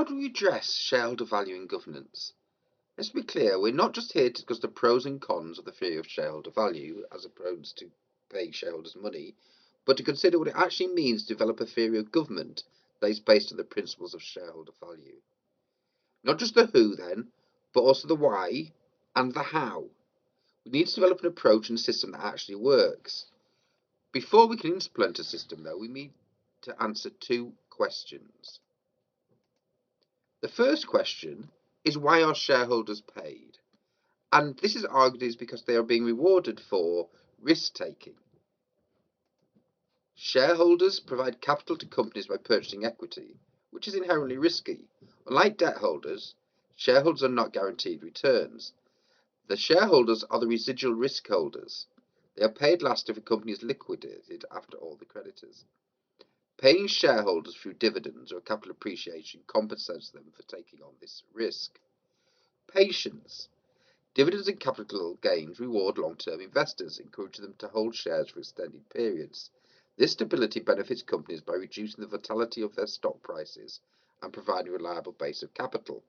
do we address shareholder value in governance? Let's be clear, we're not just here to discuss the pros and cons of the theory of shareholder value as opposed to paying shareholders money, but to consider what it actually means to develop a theory of government that is based on the principles of shareholder value. Not just the who then, but also the why and the how. We need to develop an approach and a system that actually works. Before we can implement a system though, we need to answer two questions. The first question is, why are shareholders paid? And this is argued is because they are being rewarded for risk taking. Shareholders provide capital to companies by purchasing equity, which is inherently risky. Unlike debt holders, shareholders are not guaranteed returns. The shareholders are the residual risk holders. They are paid last if a company is liquidated after all the creditors. Paying shareholders through dividends or capital appreciation compensates them for taking on this risk. Patience. Dividends and capital gains reward long-term investors, encouraging them to hold shares for extended periods. This stability benefits companies by reducing the volatility of their stock prices and providing a reliable base of capital.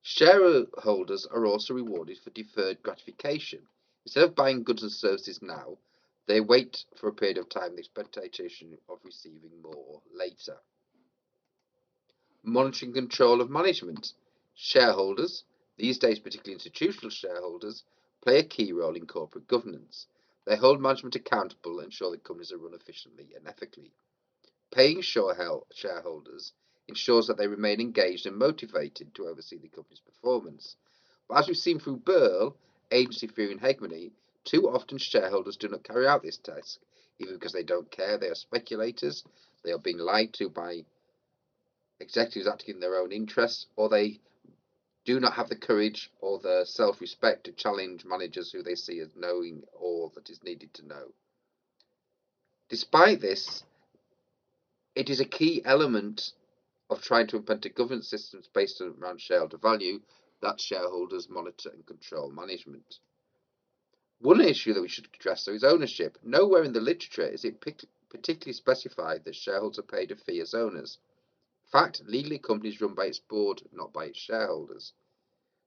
Shareholders are also rewarded for deferred gratification. Instead of buying goods and services now, they wait for a period of time in the expectation of receiving more later. Monitoring control of management. Shareholders, these days particularly institutional shareholders, play a key role in corporate governance. They hold management accountable and ensure that companies are run efficiently and ethically. Paying shareholders ensures that they remain engaged and motivated to oversee the company's performance. But as we've seen through Burl, agency theory and hegemony, too often shareholders do not carry out this task, either because they don't care, they are speculators, they are being lied to by executives acting in their own interests, or they do not have the courage or the self-respect to challenge managers who they see as knowing all that is needed to know. Despite this, it is a key element of trying to implement a governance system based around shareholder value that shareholders monitor and control management. One issue that we should address though is ownership. Nowhere in the literature is it particularly specified that shareholders are paid a fee as owners. In fact, legally, companies run by its board, not by its shareholders.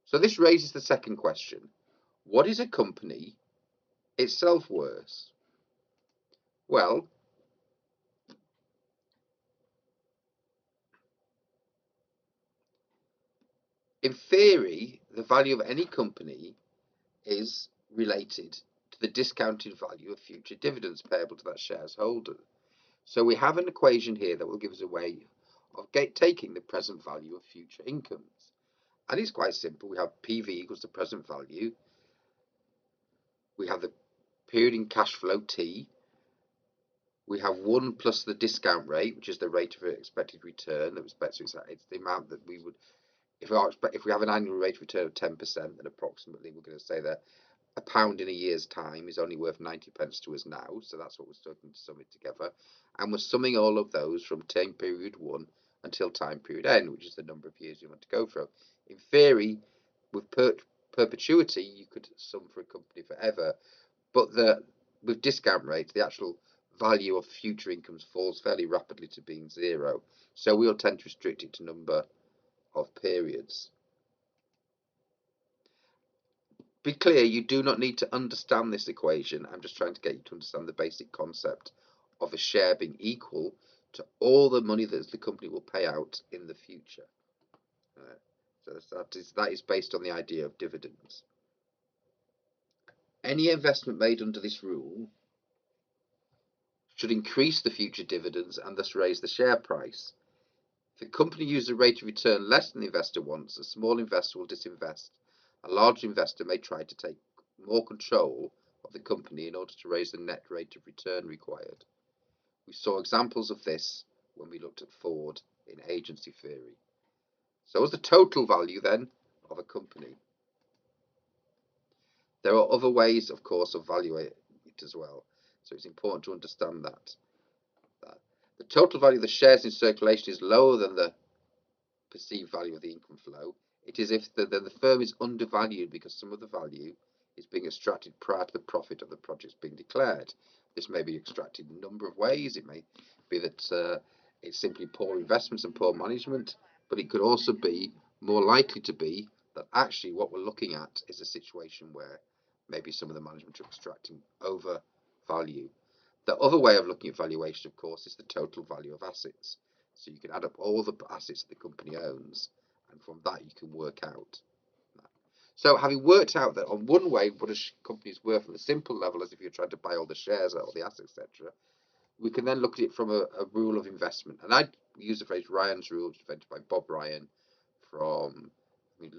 So this raises the second question. What is a company itself worth? Well, in theory, the value of any company is related to the discounted value of future dividends payable to that shareholder. So we have an equation here that will give us a way of taking the present value of future incomes. And it's quite simple. We have PV equals the present value. We have the period in cash flow T. We have 1 plus the discount rate, which is the rate of expected return. It's the amount that we would, if we have an annual rate of return of 10%, then approximately we're going to say that £1 in a year's time is only worth 90 pence to us now. So that's what we're starting to sum it together. And we're summing all of those from time period 1 until time period n, which is the number of years you want to go from. In theory, with perpetuity, you could sum for a company forever. But with discount rates, the actual value of future incomes falls fairly rapidly to being 0. So we'll tend to restrict it to number of periods. Be clear, you do not need to understand this equation. I'm just trying to get you to understand the basic concept of a share being equal to all the money that the company will pay out in the future. So that is based on the idea of dividends. Any investment made under this rule should increase the future dividends and thus raise the share price. If a company uses a rate of return less than the investor wants, a small investor will disinvest. A large investor may try to take more control of the company in order to raise the net rate of return required. We saw examples of this when we looked at Ford in agency theory. So what's the total value then of a company? There are other ways, of course, of valuing it as well. So it's important to understand that. The total value of the shares in circulation is lower than the perceived value of the income flow. It is if the firm is undervalued because some of the value is being extracted prior to the profit of the projects being declared. This may be extracted in a number of ways. It may be that it's simply poor investments and poor management. but it could also be more likely to be that actually what we're looking at is a situation where maybe some of the management are extracting over value. The other way of looking at valuation, of course, is the total value of assets. So you can add up all the assets the company owns, and from that you can work out. So having worked out that on one way what a company is worth on a simple level, as if you're trying to buy all the shares out, all the assets, etc., we can then look at it from a rule of investment. And I use the phrase Ryan's rule, which was invented by Bob Ryan from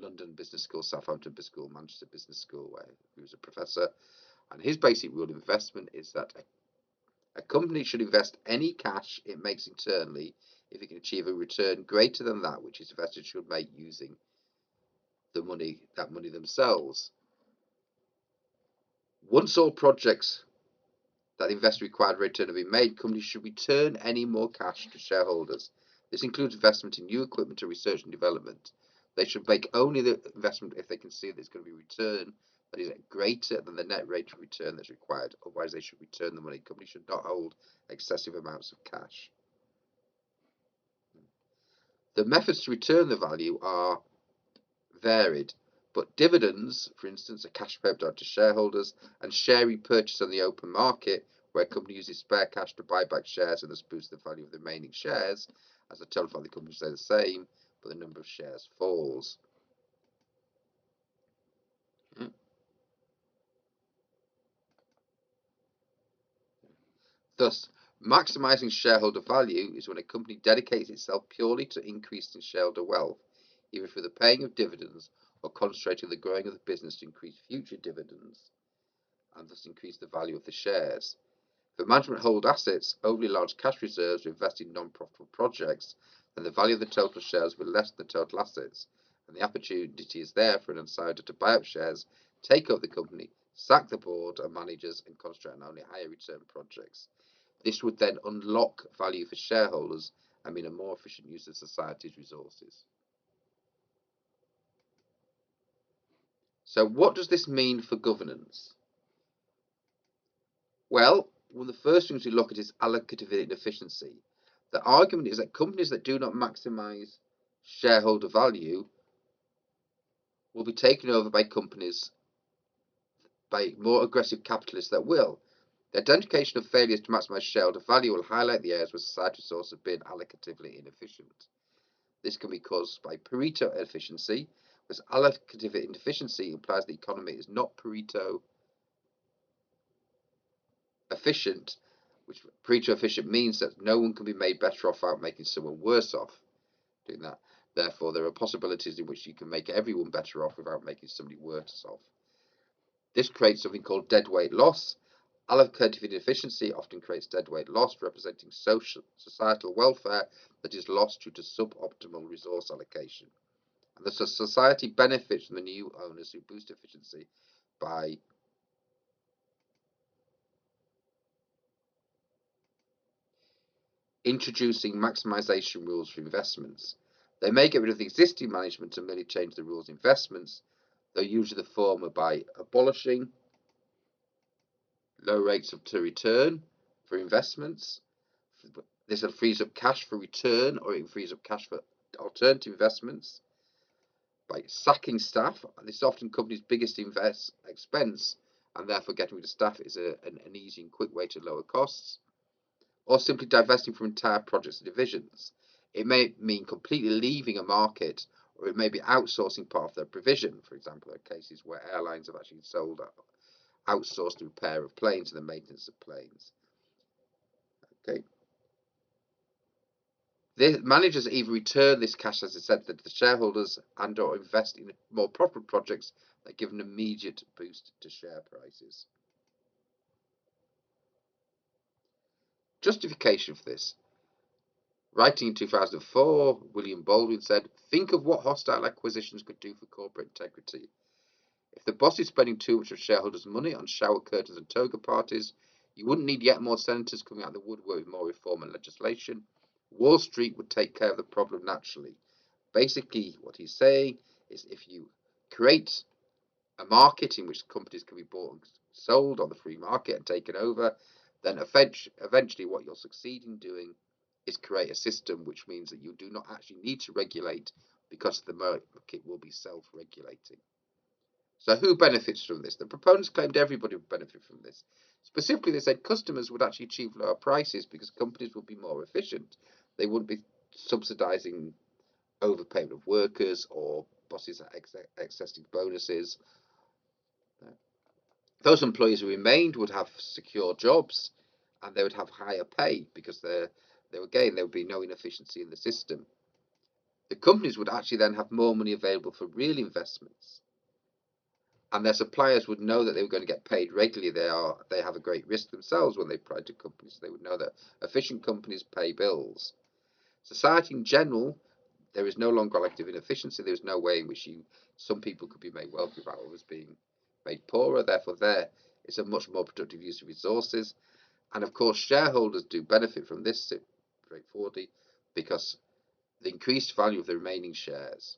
London Business School, Southampton Business School, Manchester Business School, where he was a professor. And his basic rule of investment is that a company should invest any cash it makes internally if it can achieve a return greater than that which its investors should make using that money themselves. Once all projects that the investor required return have been made, companies should return any more cash to shareholders. This includes investment in new equipment and research and development. They should make only the investment if they can see that it's going to be a return that is greater than the net rate of return that's required. Otherwise, they should return the money. Companies should not hold excessive amounts of cash. The methods to return the value are varied, but dividends, for instance, are cash paid out to shareholders, and share repurchase on the open market, where a company uses spare cash to buy back shares and thus boost the value of the remaining shares, as the total value of the company stays the same, but the number of shares falls. Thus, maximizing shareholder value is when a company dedicates itself purely to increasing shareholder wealth, either through the paying of dividends or concentrating on the growing of the business to increase future dividends and thus increase the value of the shares. If management hold assets, overly large cash reserves to invest in non-profitable projects, then the value of the total shares will be less than the total assets, and the opportunity is there for an insider to buy up shares, take over the company, sack the board and managers, and concentrate on only higher return projects. This would then unlock value for shareholders and mean a more efficient use of society's resources. So what does this mean for governance? Well, one of the first things we look at is allocative inefficiency. The argument is that companies that do not maximize shareholder value will be taken over by companies, by more aggressive capitalists that will. The identification of failures to maximize shareholder value will highlight the areas where society's resources have been allocatively inefficient. This can be caused by Pareto efficiency, whereas allocative inefficiency implies the economy is not Pareto efficient, which Pareto efficient means that no one can be made better off without making someone worse off doing that. Therefore, there are possibilities in which you can make everyone better off without making somebody worse off. This creates something called deadweight loss. Allocative inefficiency often creates deadweight loss, representing societal welfare that is lost due to suboptimal resource allocation. And the society benefits from the new owners who boost efficiency by introducing maximization rules for investments. They may get rid of the existing management and merely change the rules of investments, though usually the former by abolishing low rates of return for investments. This frees up cash for return, or it frees up cash for alternative investments. By sacking staff, this is often companies' biggest expense, and therefore getting rid of staff is an easy and quick way to lower costs. Or simply divesting from entire projects and divisions. It may mean completely leaving a market, or it may be outsourcing part of their provision. For example, there are cases where airlines have actually outsourced the repair of planes and the maintenance of planes. Okay. The managers either return this cash, as I said, to the shareholders and or invest in more profitable projects that give an immediate boost to share prices. Justification for this. Writing in 2004, William Baldwin said, "Think of what hostile acquisitions could do for corporate integrity. If the boss is spending too much of shareholders' money on shower curtains and toga parties, you wouldn't need yet more senators coming out of the woodwork with more reform and legislation. Wall Street would take care of the problem naturally." Basically, what he's saying is if you create a market in which companies can be bought and sold on the free market and taken over, then eventually what you'll succeed in doing is create a system which means that you do not actually need to regulate, because the market will be self-regulating. So who benefits from this? The proponents claimed everybody would benefit from this. Specifically, they said customers would actually achieve lower prices because companies would be more efficient. They wouldn't be subsidizing overpayment of workers or bosses excessing bonuses. Those employees who remained would have secure jobs, and they would have higher pay because there would be no inefficiency in the system. The companies would actually then have more money available for real investments, and their suppliers would know that they were going to get paid regularly. They have a great risk themselves when they apply to companies. They would know that efficient companies pay bills. Society in general, there is no longer collective inefficiency. There is no way in which some people could be made wealthy without others being made poorer. Therefore, there is a much more productive use of resources. And of course, shareholders do benefit from this straightforwardly, because the increased value of the remaining shares